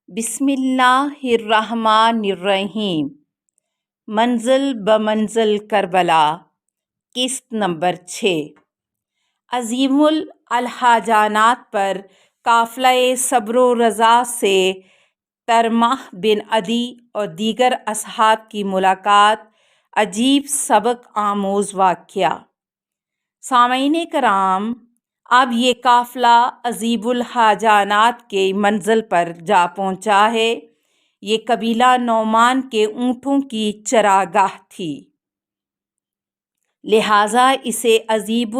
بسم اللہ الرحمن الرحیم۔ منزل بمنزل کربلا، قسط نمبر 6۔ عظیم الحاجانات پر قافلہ صبر و رضا سے طرمح بن عدی اور دیگر اصحاب کی ملاقات۔ عجیب سبق آموز واقعہ۔ سامعین کرام، اب یہ قافلہ عظیم الحاجانات کے منزل پر جا پہنچا ہے۔ یہ قبیلہ نعمان کے اونٹوں کی چراگاہ تھی، لہٰذا اسے عظیم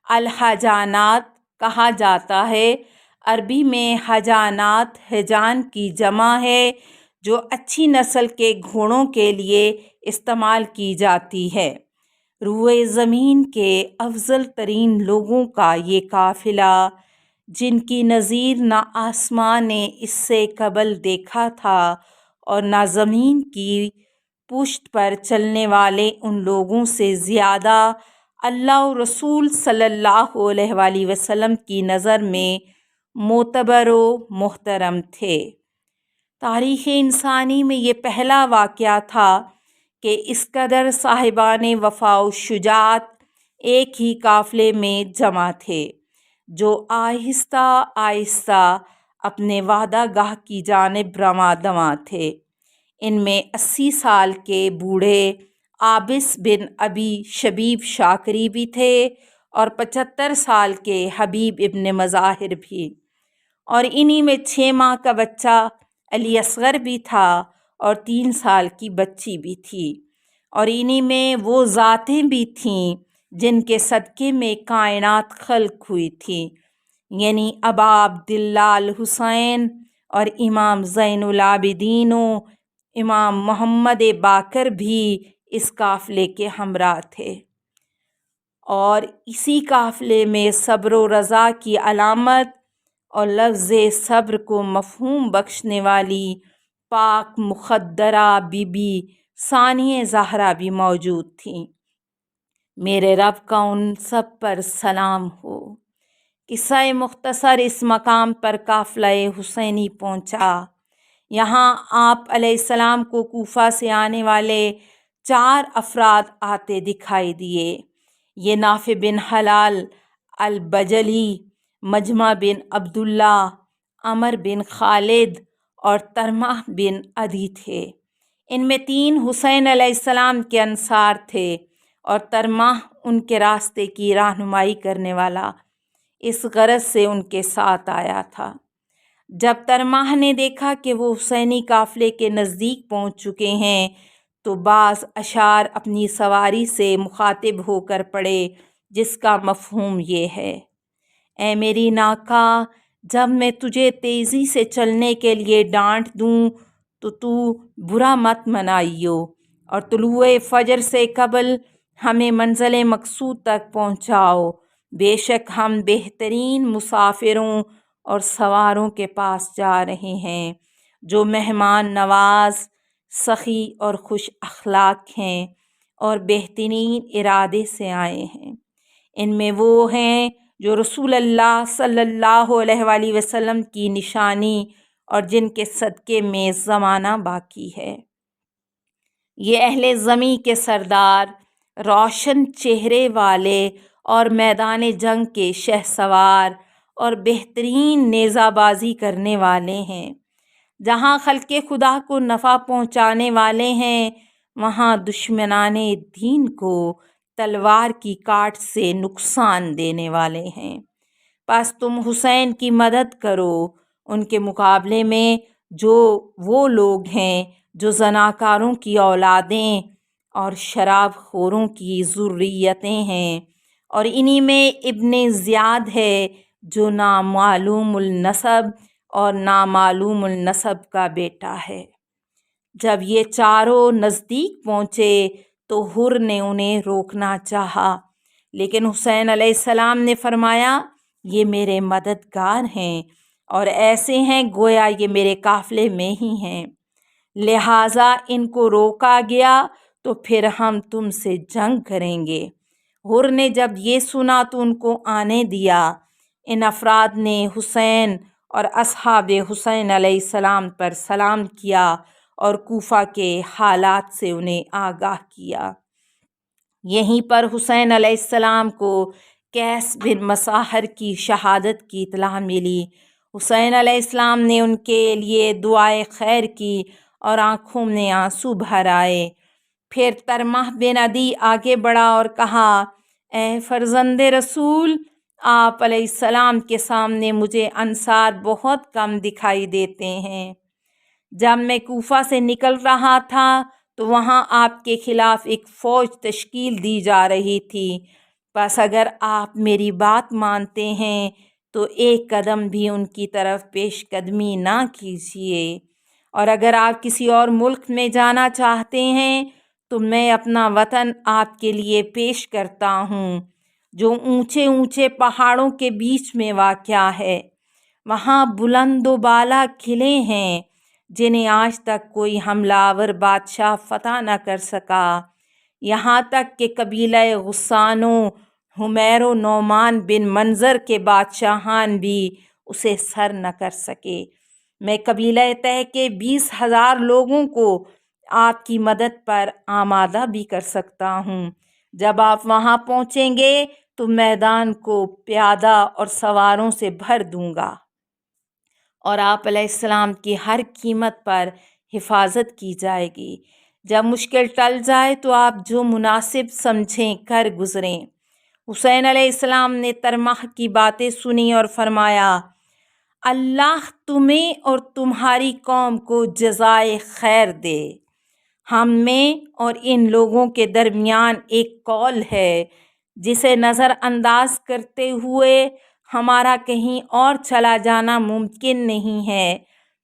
الحاجانات کہا جاتا ہے۔ عربی میں حجانات حجان کی جمع ہے، جو اچھی نسل کے گھوڑوں کے لیے استعمال کی جاتی ہے۔ روئے زمین کے افضل ترین لوگوں کا یہ قافلہ، جن کی نظیر نہ آسمان نے اس سے قبل دیکھا تھا اور نہ زمین کی پشت پر چلنے والے ان لوگوں سے زیادہ، اللہ و رسول صلی اللہ علیہ وآلہ وسلم کی نظر میں معتبر و محترم تھے۔ تاریخ انسانی میں یہ پہلا واقعہ تھا کہ اس قدر صاحبان وفا و شجاعت ایک ہی قافلے میں جمع تھے، جو آہستہ آہستہ اپنے وعدہ گاہ کی جانب رواں دواں تھے۔ ان میں 80 سال کے بوڑھے عابس بن ابی شبیب شاکری بھی تھے، اور 75 سال کے حبیب ابن مظاہر بھی، اور انہی میں 6 ماہ کا بچہ علی اصغر بھی تھا، اور 3 سال کی بچی بھی تھی، اور انہی میں وہ ذاتیں بھی تھیں جن کے صدقے میں کائنات خلق ہوئی تھی، یعنی ابا عبداللہ الحسین اور امام زین العابدین و امام محمد باقر بھی اس قافلے کے ہمراہ تھے۔ اور اسی قافلے میں صبر و رضا کی علامت اور لفظ صبر کو مفہوم بخشنے والی پاک مخدرہ بی بی ثانیہ زہرا بھی موجود تھیں۔ میرے رب کا ان سب پر سلام ہو۔ قصہ مختصر: اس مقام پر قافلہ حسینی پہنچا۔ یہاں آپ علیہ السلام کو کوفہ سے آنے والے 4 افراد آتے دکھائی دیے۔ یہ نافع بن حلال البجلی، مجمع بن عبداللہ، عمر بن خالد اور طرمح بن عدی تھے۔ ان میں 3 حسین علیہ السلام کے انصار تھے، اور طرمح ان کے راستے کی رہنمائی کرنے والا اس غرض سے ان کے ساتھ آیا تھا۔ جب طرمح نے دیکھا کہ وہ حسینی قافلے کے نزدیک پہنچ چکے ہیں، تو بعض اشعار اپنی سواری سے مخاطب ہو کر پڑے، جس کا مفہوم یہ ہے: اے میری ناقا، جب میں تجھے تیزی سے چلنے کے لیے ڈانٹ دوں تو برا مت منائیو، اور طلوع فجر سے قبل ہمیں منزل مقصود تک پہنچاؤ۔ بے شک ہم بہترین مسافروں اور سواروں کے پاس جا رہے ہیں، جو مہمان نواز، سخی اور خوش اخلاق ہیں، اور بہترین ارادے سے آئے ہیں۔ ان میں وہ ہیں جو رسول اللہ صلی اللہ علیہ وآلہ وسلم کی نشانی اور جن کے صدقے میں زمانہ باقی ہے۔ یہ اہل زمیں کے سردار، روشن چہرے والے اور میدان جنگ کے شہسوار اور بہترین نیزہ بازی کرنے والے ہیں۔ جہاں خلق خدا کو نفع پہنچانے والے ہیں، وہاں دشمنان دین کو تلوار کی کاٹ سے نقصان دینے والے ہیں۔ پس تم حسین کی مدد کرو ان کے مقابلے میں، جو وہ لوگ ہیں جو زناکاروں کی اولادیں اور شراب خوروں کی ذریتیں ہیں، اور انہی میں ابن زیاد ہے جو نامعلوم النسب اور نامعلوم النسب کا بیٹا ہے۔ جب یہ چاروں نزدیک پہنچے تو حر نے انہیں روکنا چاہا، لیکن حسین علیہ السلام نے فرمایا: یہ میرے مددگار ہیں، اور ایسے ہیں گویا یہ میرے قافلے میں ہی ہیں، لہٰذا ان کو روکا گیا تو پھر ہم تم سے جنگ کریں گے۔ حر نے جب یہ سنا تو ان کو آنے دیا۔ ان افراد نے حسین اور اصحاب حسین علیہ السلام پر سلام کیا اور کوفہ کے حالات سے انہیں آگاہ کیا۔ یہیں پر حسین علیہ السلام کو قیس بن مساہر کی شہادت کی اطلاع ملی۔ حسین علیہ السلام نے ان کے لیے دعائے خیر کی اور آنکھوں میں آنسو بھر آئے۔ پھر طرمہ بن عدی آگے بڑھا اور کہا، اے فرزند رسول، آپ علیہ السلام کے سامنے مجھے انصار بہت کم دکھائی دیتے ہیں۔ جب میں کوفہ سے نکل رہا تھا تو وہاں آپ کے خلاف ایک فوج تشکیل دی جا رہی تھی، بس اگر آپ میری بات مانتے ہیں تو ایک قدم بھی ان کی طرف پیش قدمی نہ کیجیے، اور اگر آپ کسی اور ملک میں جانا چاہتے ہیں تو میں اپنا وطن آپ کے لیے پیش کرتا ہوں، جو اونچے اونچے پہاڑوں کے بیچ میں واقع ہے۔ وہاں بلند و بالا قلعے ہیں جنہیں آج تک کوئی حملہ آور بادشاہ فتح نہ کر سکا، یہاں تک کہ قبیلہ غسان و حمیر و نعمان بن منظر کے بادشاہان بھی اسے سر نہ کر سکے۔ میں قبیلہ طے کے 20,000 لوگوں کو آپ کی مدد پر آمادہ بھی کر سکتا ہوں۔ جب آپ وہاں پہنچیں گے تو میدان کو پیادہ اور سواروں سے بھر دوں گا، اور آپ علیہ السلام کی ہر قیمت پر حفاظت کی جائے گی۔ جب مشکل ٹل جائے تو آپ جو مناسب سمجھیں کر گزریں۔ حسین علیہ السلام نے طرمہ کی باتیں سنی اور فرمایا، اللہ تمہیں اور تمہاری قوم کو جزائے خیر دے۔ ہم میں اور ان لوگوں کے درمیان ایک قول ہے جسے نظر انداز کرتے ہوئے ہمارا کہیں اور چلا جانا ممکن نہیں ہے۔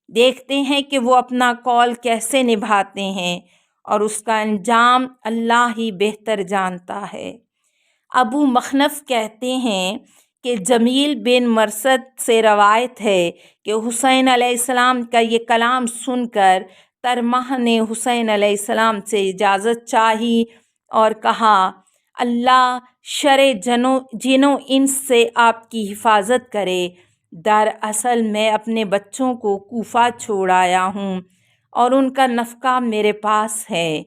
دیکھتے ہیں کہ وہ اپنا قول کیسے نبھاتے ہیں، اور اس کا انجام اللہ ہی بہتر جانتا ہے۔ ابو مخنف کہتے ہیں کہ جمیل بن مرثد سے روایت ہے کہ حسین علیہ السلام کا یہ کلام سن کر طرمہ نے حسین علیہ السلام سے اجازت چاہی اور کہا، اللہ شر جن و انس سے آپ کی حفاظت کرے۔ دراصل میں اپنے بچوں کو کوفہ چھوڑ آیا ہوں اور ان کا نفقہ میرے پاس ہے،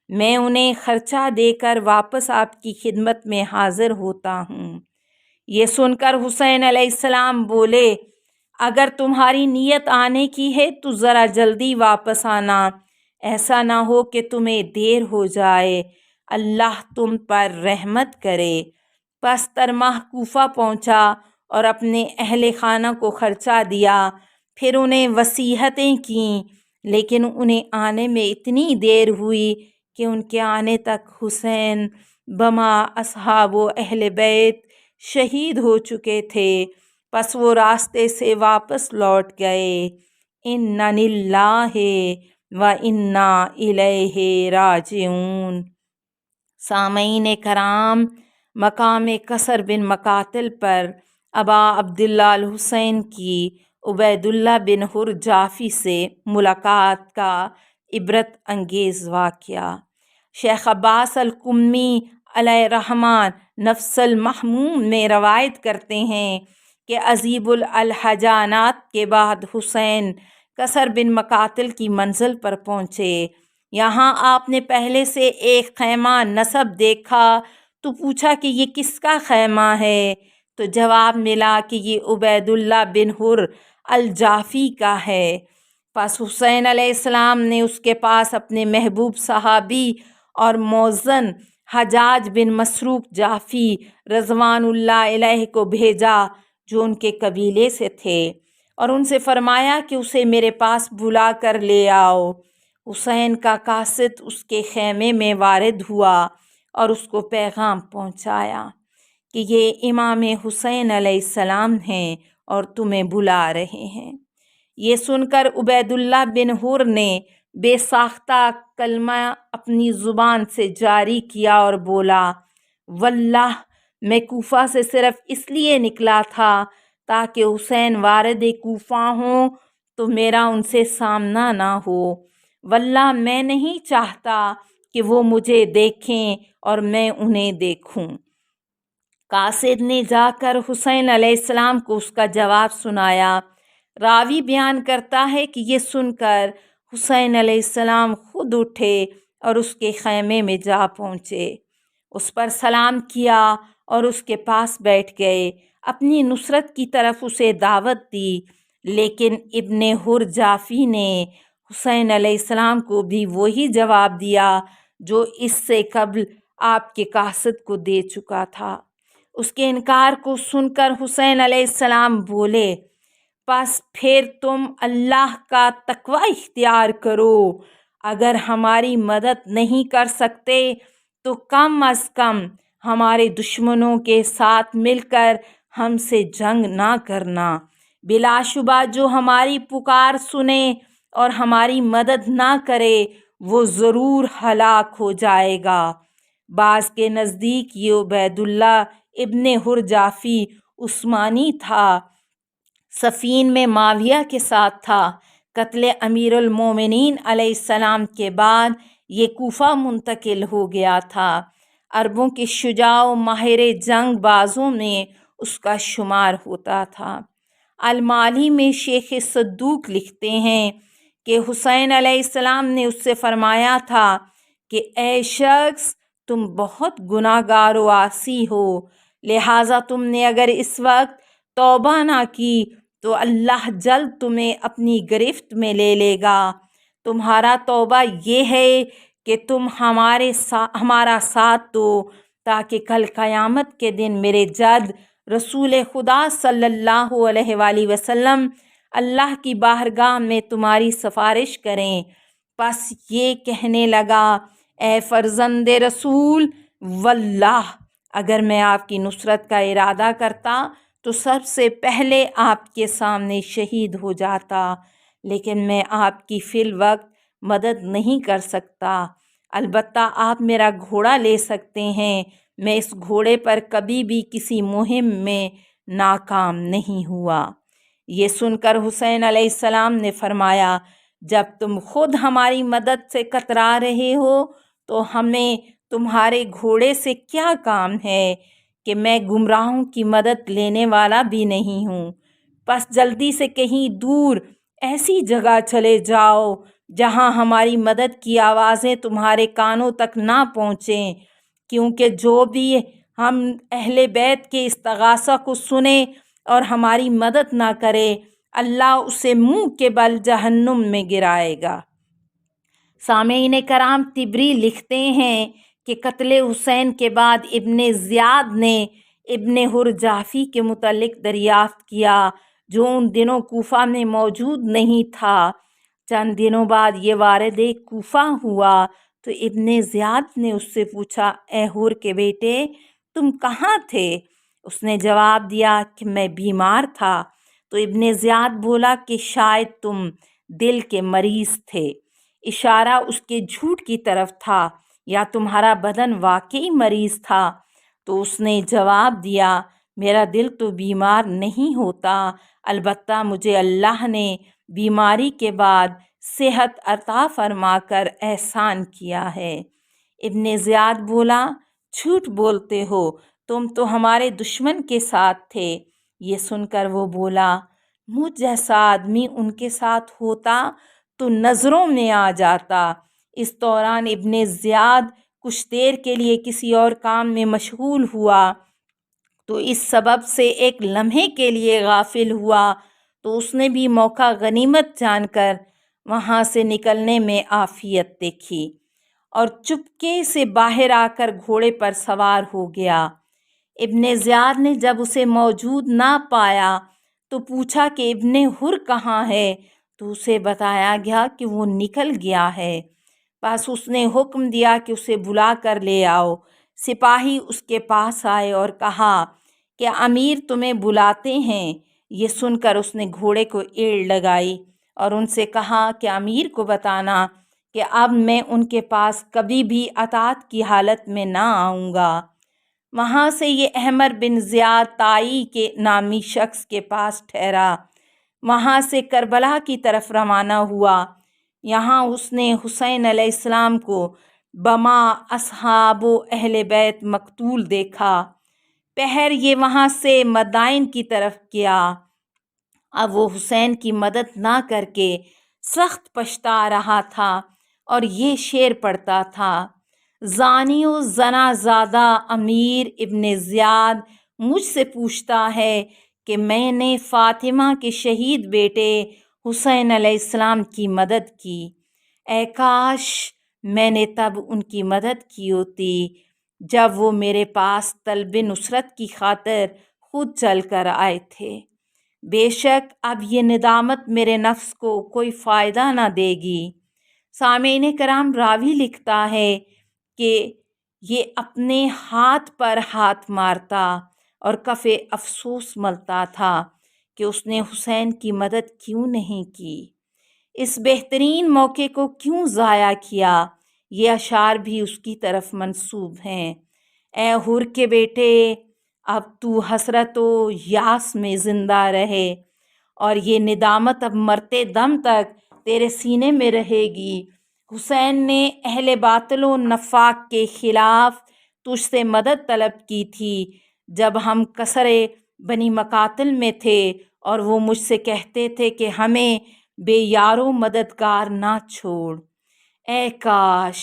میں انہیں خرچہ دے کر واپس آپ کی خدمت میں حاضر ہوتا ہوں۔ یہ سن کر حسین علیہ السلام بولے، اگر تمہاری نیت آنے کی ہے تو ذرا جلدی واپس آنا، ایسا نہ ہو کہ تمہیں دیر ہو جائے، اللہ تم پر رحمت کرے۔ پس طرمہ کوفہ پہنچا اور اپنے اہل خانہ کو خرچہ دیا، پھر انہیں وصیتیں کیں، لیکن انہیں آنے میں اتنی دیر ہوئی کہ ان کے آنے تک حسین بما اصحاب و اہل بیت شہید ہو چکے تھے۔ پس وہ راستے سے واپس لوٹ گئے۔ اِنَّ لِلَّهِ وَإِنَّا إِلَيْهِ راجعون۔ سامعین کرام، مقام کثر بن مقاتل پر ابا عبداللہ الحسین کی عبید اللہ بن حر جعفی سے ملاقات کا عبرت انگیز واقعہ۔ شیخ عباس القمی علیہ الرحمٰن نفس المحموم میں روایت کرتے ہیں کہ عذیب الحجانات کے بعد حسین کثر بن مقاتل کی منزل پر پہنچے۔ یہاں آپ نے پہلے سے ایک خیمہ نصب دیکھا تو پوچھا کہ یہ کس کا خیمہ ہے؟ تو جواب ملا کہ یہ عبید اللہ بن حر الجعفی کا ہے۔ پس حسین علیہ السلام نے اس کے پاس اپنے محبوب صحابی اور موزن حجاج بن مسروق جعفی رضوان اللہ علیہ کو بھیجا جو ان کے قبیلے سے تھے، اور ان سے فرمایا کہ اسے میرے پاس بلا کر لے آؤ۔ حسین کا قاصد اس کے خیمے میں وارد ہوا اور اس کو پیغام پہنچایا کہ یہ امام حسین علیہ السلام ہیں اور تمہیں بلا رہے ہیں۔ یہ سن کر عبید اللہ بن حر نے بے ساختہ کلمہ اپنی زبان سے جاری کیا اور بولا، واللہ میں کوفہ سے صرف اس لیے نکلا تھا تاکہ حسین وارد کوفہ ہوں تو میرا ان سے سامنا نہ ہو، واللہ میں نہیں چاہتا کہ وہ مجھے دیکھیں اور میں انہیں دیکھوں۔ قاصد نے جا کر حسین علیہ السلام کو اس کا جواب سنایا۔ راوی بیان کرتا ہے کہ یہ سن کر حسین علیہ السلام خود اٹھے اور اس کے خیمے میں جا پہنچے، اس پر سلام کیا اور اس کے پاس بیٹھ گئے، اپنی نصرت کی طرف اسے دعوت دی۔ لیکن ابن حر جعفی نے حسین علیہ السلام کو بھی وہی جواب دیا جو اس سے قبل آپ کے قاصد کو دے چکا تھا۔ اس کے انکار کو سن کر حسین علیہ السلام بولے، پس پھر تم اللہ کا تقوی اختیار کرو، اگر ہماری مدد نہیں کر سکتے تو کم از کم ہمارے دشمنوں کے ساتھ مل کر ہم سے جنگ نہ کرنا۔ بلا شبہ جو ہماری پکار سنے اور ہماری مدد نہ کرے وہ ضرور ہلاک ہو جائے گا۔ بعض کے نزدیک یہ عبید اللہ ابن حر جعفی عثمانی تھا، صفین میں معاویہ کے ساتھ تھا۔ قتل امیر المومنین علیہ السلام کے بعد یہ کوفہ منتقل ہو گیا تھا۔ عربوں کے شجاع و ماہر جنگ بازوں میں اس کا شمار ہوتا تھا۔ المعالی میں شیخ صدوق لکھتے ہیں کہ حسین علیہ السلام نے اس سے فرمایا تھا کہ اے شخص، تم بہت گناہ گار و عاصی ہو، لہٰذا تم نے اگر اس وقت توبہ نہ کی تو اللہ جلد تمہیں اپنی گرفت میں لے لے گا۔ تمہارا توبہ یہ ہے کہ تم ہمارا ساتھ دو تاکہ کل قیامت کے دن میرے جد رسول خدا صلی اللہ علیہ وآلہ وسلم اللہ کی بارگاہ میں تمہاری سفارش کریں۔ پس یہ کہنے لگا، اے فرزند رسول، واللہ اگر میں آپ کی نصرت کا ارادہ کرتا تو سب سے پہلے آپ کے سامنے شہید ہو جاتا، لیکن میں آپ کی فی الوقت مدد نہیں کر سکتا۔ البتہ آپ میرا گھوڑا لے سکتے ہیں، میں اس گھوڑے پر کبھی بھی کسی مہم میں ناکام نہیں ہوا۔ یہ سن کر حسین علیہ السلام نے فرمایا، جب تم خود ہماری مدد سے کترا رہے ہو تو ہمیں تمہارے گھوڑے سے کیا کام ہے کہ میں گمراہوں کی مدد لینے والا بھی نہیں ہوں۔ پس جلدی سے کہیں دور ایسی جگہ چلے جاؤ جہاں ہماری مدد کی آوازیں تمہارے کانوں تک نہ پہنچیں، کیونکہ جو بھی ہم اہل بیت کے استغاثہ کو سنے اور ہماری مدد نہ کرے، اللہ اسے منہ کے بل جہنم میں گرائے گا۔ سامعین کرام، طبری لکھتے ہیں کہ قتل حسین کے بعد ابن زیاد نے ابن حر جعفی کے متعلق دریافت کیا، جو ان دنوں کوفہ میں موجود نہیں تھا۔ چند دنوں بعد یہ وارد کوفہ ہوا تو ابن زیاد نے اس سے پوچھا، اے حر کے بیٹے، تم کہاں تھے؟ اس نے جواب دیا کہ میں بیمار تھا۔ تو ابن زیاد بولا کہ شاید تم دل کے مریض تھے، اشارہ اس کے جھوٹ کی طرف تھا، یا تمہارا بدن واقعی مریض تھا؟ تو اس نے جواب دیا، میرا دل تو بیمار نہیں ہوتا، البتہ مجھے اللہ نے بیماری کے بعد صحت عطا فرما کر احسان کیا ہے۔ ابن زیاد بولا، جھوٹ بولتے ہو، تم تو ہمارے دشمن کے ساتھ تھے۔ یہ سن کر وہ بولا، مجھ جیسا آدمی ان کے ساتھ ہوتا تو نظروں میں آ جاتا۔ اس دوران ابن زیاد کچھ دیر کے لیے کسی اور کام میں مشغول ہوا تو اس سبب سے ایک لمحے کے لیے غافل ہوا، تو اس نے بھی موقع غنیمت جان کر وہاں سے نکلنے میں عافیت دیکھی اور چپکے سے باہر آ کر گھوڑے پر سوار ہو گیا۔ ابن زیاد نے جب اسے موجود نہ پایا تو پوچھا کہ ابن حر کہاں ہے؟ تو اسے بتایا گیا کہ وہ نکل گیا ہے۔ بس اس نے حکم دیا کہ اسے بلا کر لے آؤ۔ سپاہی اس کے پاس آئے اور کہا کہ امیر تمہیں بلاتے ہیں۔ یہ سن کر اس نے گھوڑے کو ایڑ لگائی اور ان سے کہا کہ امیر کو بتانا کہ اب میں ان کے پاس کبھی بھی اطاعت کی حالت میں نہ آؤں گا۔ وہاں سے یہ احمر بن زیاد طائی کے نامی شخص کے پاس ٹھہرا، وہاں سے کربلا کی طرف روانہ ہوا۔ یہاں اس نے حسین علیہ السلام کو بما اصحاب و اہل بیت مقتول دیکھا۔ پہر یہ وہاں سے مدائن کی طرف کیا اب وہ حسین کی مدد نہ کر کے سخت پچھتا رہا تھا اور یہ شعر پڑھتا تھا: زانی و زنا زادہ امیر ابن زیاد مجھ سے پوچھتا ہے کہ میں نے فاطمہ کے شہید بیٹے حسین علیہ السلام کی مدد کی۔ اے کاش میں نے تب ان کی مدد کی ہوتی جب وہ میرے پاس طلب نصرت کی خاطر خود چل کر آئے تھے۔ بے شک اب یہ ندامت میرے نفس کو کوئی فائدہ نہ دے گی۔ سامعین کرام، راوی لکھتا ہے کہ یہ اپنے ہاتھ پر ہاتھ مارتا اور کف افسوس ملتا تھا کہ اس نے حسین کی مدد کیوں نہیں کی، اس بہترین موقع کو کیوں ضائع کیا۔ یہ اشعار بھی اس کی طرف منسوب ہیں: اے حر کے بیٹے، اب تو حسرت و یاس میں زندہ رہے، اور یہ ندامت اب مرتے دم تک تیرے سینے میں رہے گی۔ حسین نے اہل باطل و نفاق کے خلاف تجھ سے مدد طلب کی تھی جب ہم کسر بنی مقاتل میں تھے، اور وہ مجھ سے کہتے تھے کہ ہمیں بے یار و مددگار نہ چھوڑ۔ اے کاش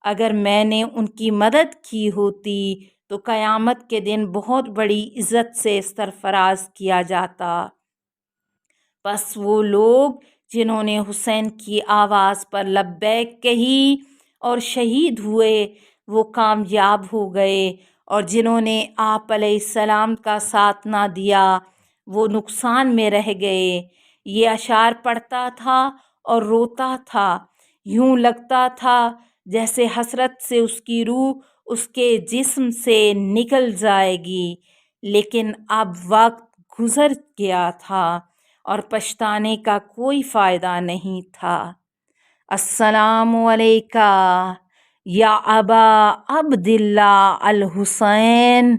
اگر میں نے ان کی مدد کی ہوتی تو قیامت کے دن بہت بڑی عزت سے سرفراز کیا جاتا۔ بس وہ لوگ جنہوں نے حسین کی آواز پر لبیک کہی اور شہید ہوئے وہ کامیاب ہو گئے، اور جنہوں نے آپ علیہ السلام کا ساتھ نہ دیا وہ نقصان میں رہ گئے۔ یہ اشعار پڑھتا تھا اور روتا تھا، یوں لگتا تھا جیسے حسرت سے اس کی روح اس کے جسم سے نکل جائے گی، لیکن اب وقت گزر گیا تھا اور پچھتانے کا کوئی فائدہ نہیں تھا۔ السلام علیکہ یا ابا عبداللہ الحسین۔